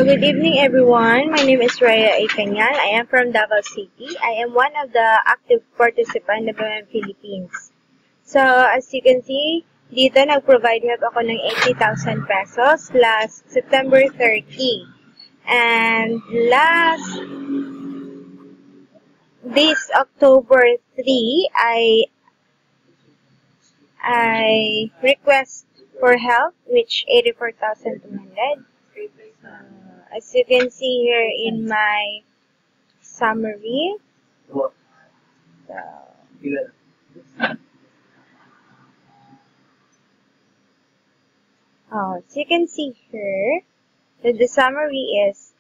Good evening everyone. My name is Raya A. Canyal. I am from Davao City. I am one of the active participants of BMM Philippines. So, as you can see, dito nag-provide help ako ng 80,000 pesos last September 30. And this October 3, I request for help, which 84,200. As you can see here in my summary, as you can see here, the summary is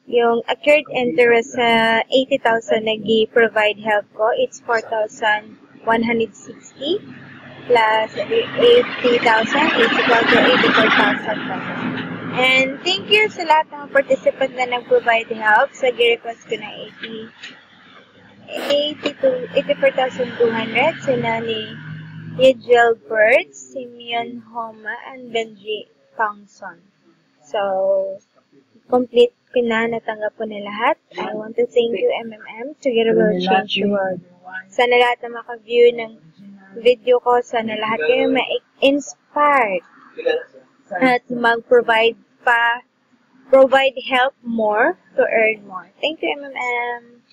yung accrued interest sa 80,000 na provide help ko, it's 4,160 plus 80,000 is equal to 84,000. And thank you sa lahat ng participant na nag-provide help sa request ko na 84,200. Sina ni Yedgel Bird, Simeon Homa, and Benji Pangson. So, complete ko na, natanggap ko na lahat. I want to thank you, MMM. Together we'll change the world. Sana lahat na maka-view ng video ko, sana lahat kayo ma-inspired at mag-provide help more to earn more. Thank you, MMM.